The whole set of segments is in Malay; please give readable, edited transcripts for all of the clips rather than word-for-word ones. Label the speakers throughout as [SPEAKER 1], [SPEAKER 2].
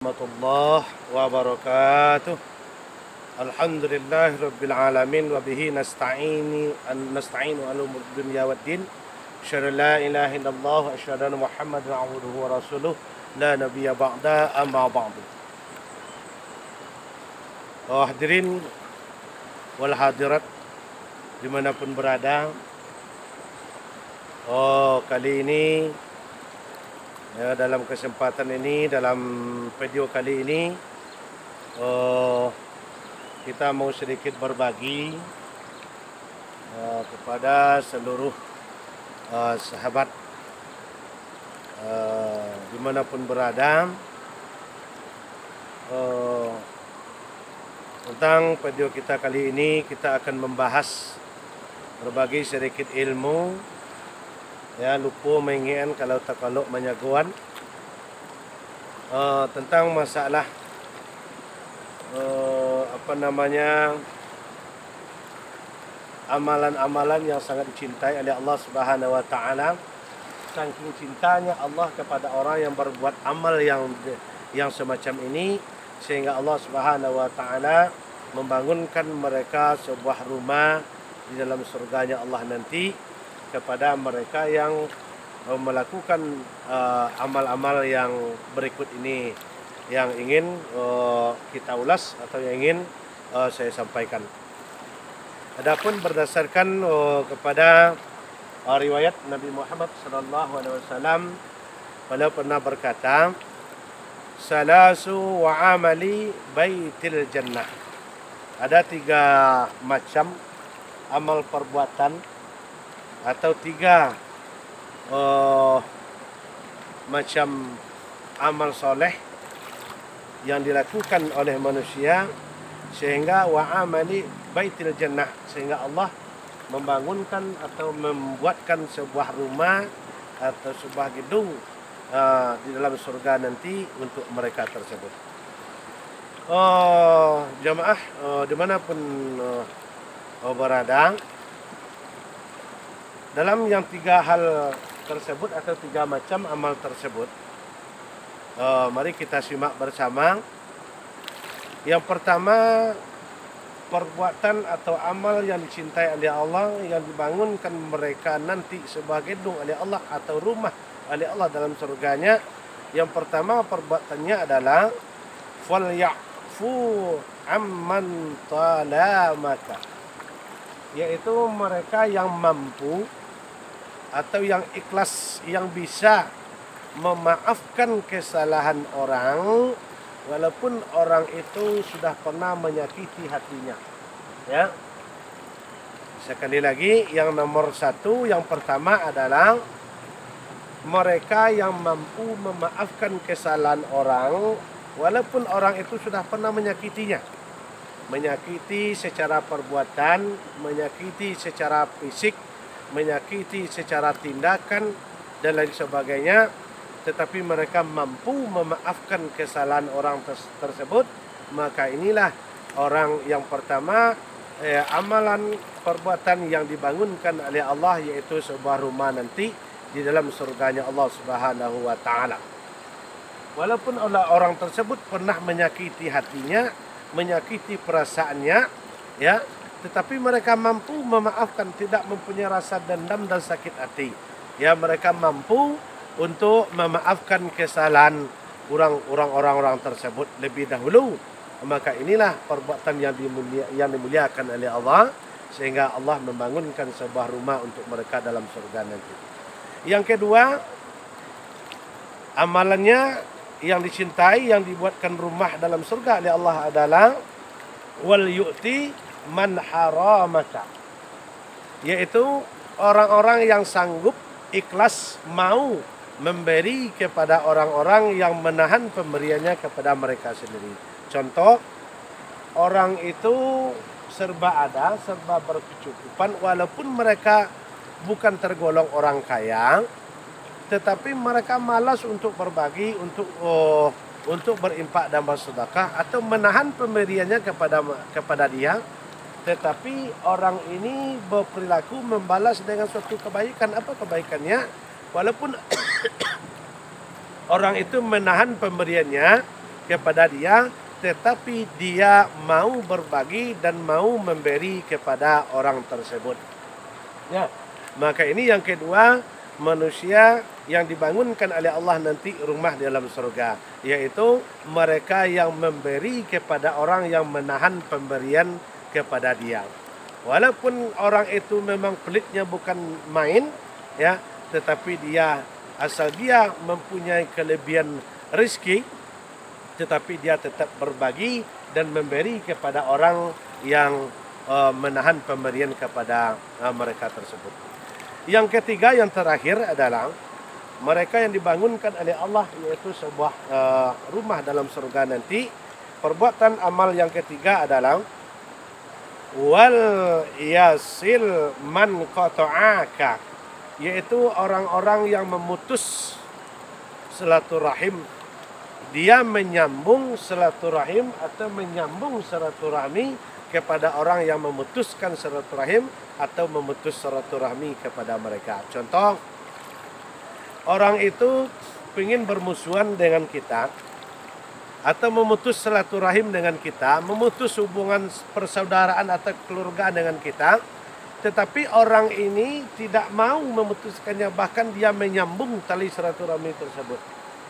[SPEAKER 1] Warahmatullahi wabarakatuh. Alhamdulillahi rabbil alamin wa bihi nasta'inu ala umur dunya waddin. Asyhadu an la ilaha illallah wa asyhadu anna Muhammadan abduhu wa rasuluh la nabiyya ba'da amma ba'du. Hadirin wal hadirat dimanapun berada. Kali ini dalam kesempatan ini, dalam video kali ini kita mau sedikit berbagi kepada seluruh sahabat dimanapun berada tentang video kita kali ini. Kita akan membahas berbagi sedikit ilmu, ya, lupa mengingat kalau takaluk menyaguan tentang masalah amalan-amalan yang sangat dicintai oleh Allah Subhanahu wa taala. Saking cintanya Allah kepada orang yang berbuat amal yang semacam ini, sehingga Allah Subhanahu wa taala membangunkan mereka sebuah rumah di dalam surganya Allah nanti kepada mereka yang melakukan amal-amal yang berikut ini, yang ingin kita ulas atau yang ingin saya sampaikan. Adapun berdasarkan kepada riwayat Nabi Muhammad SAW, beliau pernah berkata, salasu wa amali baitil jannah. Ada 3 macam amal perbuatan atau 3 macam amal soleh yang dilakukan oleh manusia sehingga wa amali baitil jannah, sehingga Allah membangunkan atau membuatkan sebuah rumah atau sebuah gedung di dalam surga nanti untuk mereka tersebut. Jamaah dimanapun berada, dalam yang 3 hal tersebut atau 3 macam amal tersebut, mari kita simak bersama. Yang pertama, perbuatan atau amal yang dicintai oleh Allah, yang dibangunkan mereka nanti sebagai gedung oleh Allah atau rumah oleh Allah dalam surganya. Yang pertama perbuatannya adalah falyafu amman talamaka, yaitu mereka yang mampu atau yang ikhlas, yang bisa memaafkan kesalahan orang walaupun orang itu sudah pernah menyakiti hatinya. Ya. Sekali lagi, yang nomor 1, yang pertama adalah mereka yang mampu memaafkan kesalahan orang walaupun orang itu sudah pernah menyakitinya. Menyakiti secara perbuatan, menyakiti secara fisik, menyakiti secara tindakan dan lain sebagainya, tetapi mereka mampu memaafkan kesalahan orang tersebut. Maka inilah orang yang pertama, amalan perbuatan yang dibangunkan oleh Allah, yaitu sebuah rumah nanti di dalam surganya Allah Subhanahu wa taala. Walaupun orang tersebut pernah menyakiti hatinya, menyakiti perasaannya, ya, tetapi mereka mampu memaafkan, tidak mempunyai rasa dendam dan sakit hati. Ya, mereka mampu untuk memaafkan kesalahan orang-orang tersebut lebih dahulu. Maka inilah perbuatan yang dimuliakan oleh Allah, sehingga Allah membangunkan sebuah rumah untuk mereka dalam surga nanti. Yang kedua, amalannya yang dicintai, yang dibuatkan rumah dalam surga oleh Allah adalah wal yu'ti man haramaka, yaitu orang-orang yang sanggup ikhlas mau memberi kepada orang-orang yang menahan pemberiannya kepada mereka sendiri. Contoh, orang itu serba ada, serba berkecukupan, walaupun mereka bukan tergolong orang kaya, tetapi mereka malas untuk berbagi, untuk berimpak dan bersedekah atau menahan pemberiannya kepada dia. Tetapi orang ini berperilaku membalas dengan suatu kebaikan. Apa kebaikannya? Walaupun orang itu menahan pemberiannya, kepada dia, tetapi dia mau berbagi dan mau memberi kepada orang tersebut. Ya, maka ini yang kedua, manusia yang dibangunkan oleh Allah nanti rumah di dalam surga, yaitu mereka yang memberi kepada orang yang menahan pemberian kepada dia. Walaupun orang itu memang pelitnya bukan main, ya, tetapi dia asal dia mempunyai kelebihan rezeki, tetapi dia tetap berbagi dan memberi kepada orang yang menahan pemberian kepada mereka tersebut. Yang ketiga, yang terakhir adalah mereka yang dibangunkan oleh Allah, yaitu sebuah rumah dalam surga nanti. Perbuatan amal yang ketiga adalah wal yasil man qata'aka, yaitu orang-orang yang memutus silaturahim. Dia menyambung silaturahim atau menyambung silaturahmi kepada orang yang memutuskan silaturahim atau memutus silaturahmi kepada mereka. Contoh, orang itu ingin bermusuhan dengan kita atau memutus silaturahim dengan kita, memutus hubungan persaudaraan atau keluargaan dengan kita, tetapi orang ini tidak mau memutuskannya, bahkan dia menyambung tali silaturahmi tersebut,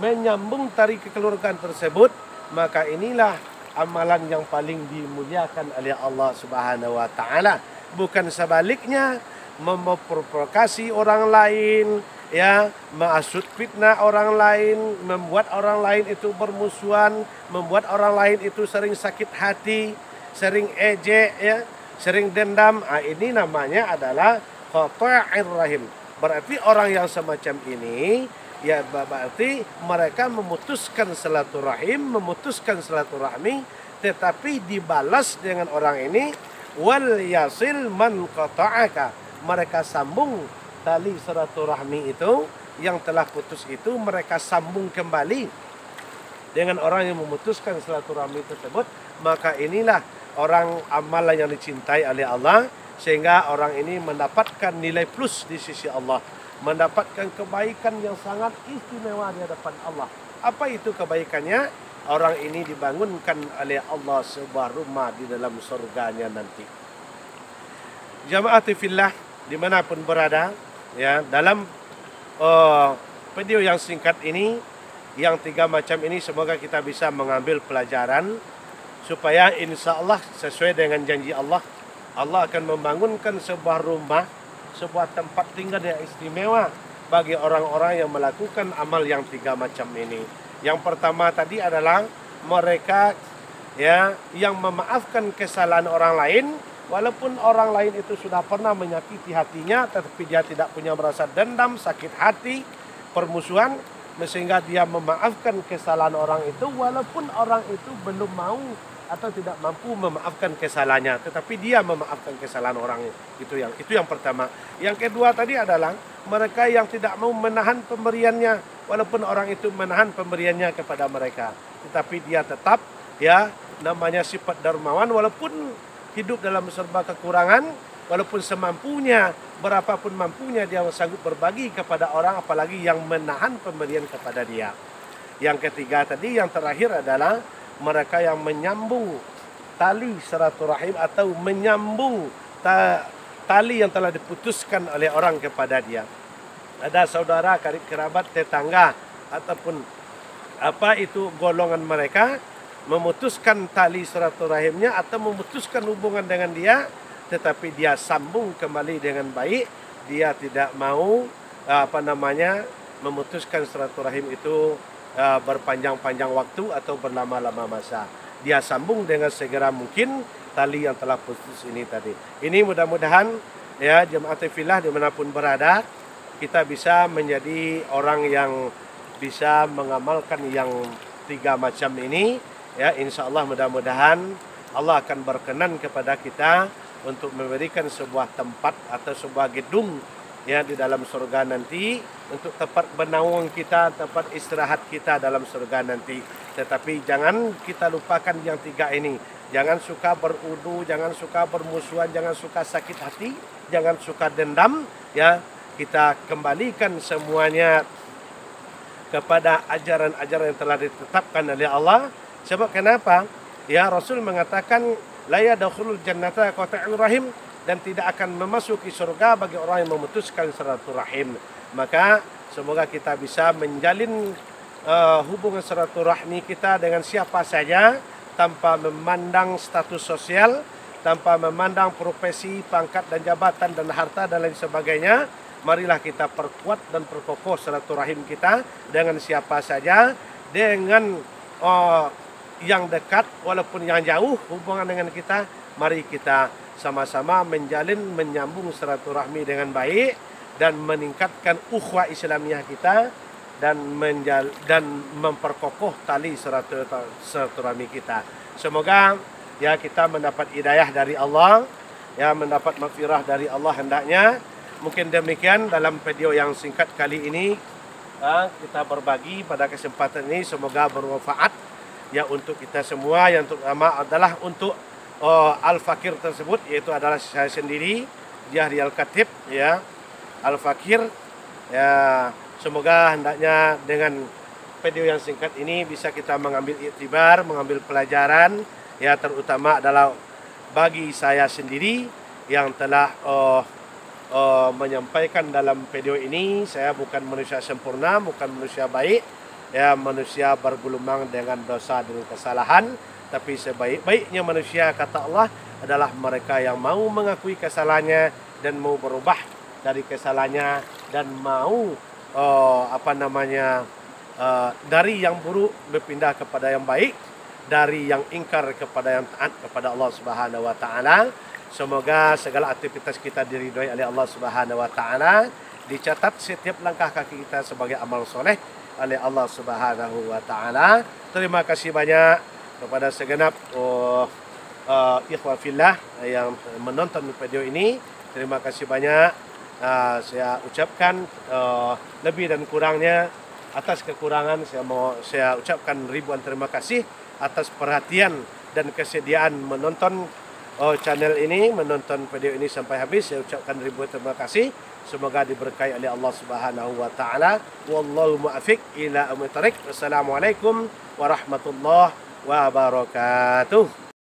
[SPEAKER 1] menyambung tali kekeluargaan tersebut, maka inilah amalan yang paling dimuliakan oleh Allah Subhanahu wa taala. Bukan sebaliknya, memprovokasi orang lain, ya, menghasut fitnah orang lain, membuat orang lain itu bermusuhan, membuat orang lain itu sering sakit hati, sering ejek, ya, sering dendam. Ini namanya adalah qata'ir rahim. Berarti orang yang semacam ini, ya, berarti mereka memutuskan silaturahim, memutuskan silaturahmi, tetapi dibalas dengan orang ini wal yasil man qata'aka. Mereka sambung tali silaturahmi itu yang telah putus itu, mereka sambung kembali dengan orang yang memutuskan silaturahmi tersebut. Maka inilah orang amalan yang dicintai oleh Allah, sehingga orang ini mendapatkan nilai plus di sisi Allah, mendapatkan kebaikan yang sangat istimewa di hadapan Allah. Apa itu kebaikannya? Orang ini dibangunkan oleh Allah sebuah rumah di dalam surganya nanti. Jamaati fillah dimanapun berada, ya, dalam video yang singkat ini, yang tiga macam ini, semoga kita bisa mengambil pelajaran supaya insya Allah sesuai dengan janji Allah, Allah akan membangunkan sebuah rumah, sebuah tempat tinggal yang istimewa bagi orang-orang yang melakukan amal yang tiga macam ini. Yang pertama tadi adalah mereka, ya, yang memaafkan kesalahan orang lain, walaupun orang lain itu sudah pernah menyakiti hatinya, tetapi dia tidak punya merasa dendam, sakit hati, permusuhan, sehingga dia memaafkan kesalahan orang itu, walaupun orang itu belum mau atau tidak mampu memaafkan kesalahannya, tetapi dia memaafkan kesalahan orang itu. Itu yang pertama. Yang kedua tadi adalah mereka yang tidak mau menahan pemberiannya, walaupun orang itu menahan pemberiannya kepada mereka, tetapi dia tetap, ya, namanya sifat dermawan, walaupun hidup dalam serba kekurangan, walaupun semampunya, berapapun mampunya, dia sanggup berbagi kepada orang, apalagi yang menahan pemberian kepada dia. Yang ketiga tadi, yang terakhir adalah mereka yang menyambung tali silaturahim atau menyambung tali yang telah diputuskan oleh orang kepada dia. Ada saudara, karib kerabat, tetangga, ataupun apa itu golongan mereka, memutuskan tali silaturahimnya atau memutuskan hubungan dengan dia, tetapi dia sambung kembali dengan baik. Dia tidak mau memutuskan silaturahim itu berpanjang-panjang waktu atau berlama-lama masa. Dia sambung dengan segera mungkin tali yang telah putus ini tadi. Ini mudah-mudahan, ya, jemaat fillah dimanapun berada, kita bisa menjadi orang yang bisa mengamalkan yang tiga macam ini, ya. Insya Allah mudah-mudahan Allah akan berkenan kepada kita untuk memberikan sebuah tempat atau sebuah gedung, ya, di dalam surga nanti, untuk tempat bernaung kita, tempat istirahat kita dalam surga nanti. Tetapi jangan kita lupakan yang tiga ini. Jangan suka berudu, jangan suka bermusuhan, jangan suka sakit hati, jangan suka dendam, ya. Kita kembalikan semuanya kepada ajaran-ajaran yang telah ditetapkan oleh Allah. Sebab kenapa? Ya, Rasul mengatakan la yadkhulul jannata qati'ur rahim, dan tidak akan memasuki surga bagi orang yang memutuskan silaturahim. Maka semoga kita bisa menjalin hubungan silaturahmi kita dengan siapa saja tanpa memandang status sosial, tanpa memandang profesi, pangkat dan jabatan dan harta dan lain sebagainya. Marilah kita perkuat dan perkokoh silaturahim kita dengan siapa saja, dengan yang dekat walaupun yang jauh hubungan dengan kita. Mari kita sama-sama menyambung silaturahmi dengan baik dan meningkatkan ukhuwah Islamiah kita dan memperkokoh tali silaturahmi kita. Semoga ya kita mendapat hidayah dari Allah, ya mendapat maghfirah dari Allah hendaknya. Mungkin demikian dalam video yang singkat kali ini kita berbagi pada kesempatan ini, semoga bermanfaat ya untuk kita semua. Yang terutama adalah untuk Al-Fakir tersebut, yaitu adalah saya sendiri, Jahri Al-Khatib, ya Al-Fakir. Ya, semoga hendaknya dengan video yang singkat ini bisa kita mengambil iktibar, mengambil pelajaran, ya terutama adalah bagi saya sendiri yang telah menyampaikan dalam video ini. Saya bukan manusia sempurna, bukan manusia baik, ya manusia bergelumang dengan dosa dan kesalahan. Tapi sebaik-baiknya manusia, kata Allah, adalah mereka yang mau mengakui kesalahannya dan mau berubah dari kesalahannya dan mau dari yang buruk berpindah kepada yang baik, dari yang ingkar kepada yang taat kepada Allah Subhanahu wa taala. Semoga segala aktivitas kita diridhoi oleh Allah Subhanahu wa taala, dicatat setiap langkah kaki kita sebagai amal soleh oleh Allah Subhanahu wa taala. Terima kasih banyak kepada segenap ikhwah fillah yang menonton video ini. Terima kasih banyak. Saya ucapkan lebih dan kurangnya, atas kekurangan saya ucapkan ribuan terima kasih atas perhatian dan kesediaan menonton channel ini, menonton video ini sampai habis. Saya ucapkan ribuan terima kasih. Semoga diberkahi oleh Allah Subhanahu wa taala. Wallahu muwaffiq ila aqwamit thoriq. Wassalamualaikum warahmatullahi wabarakatuh.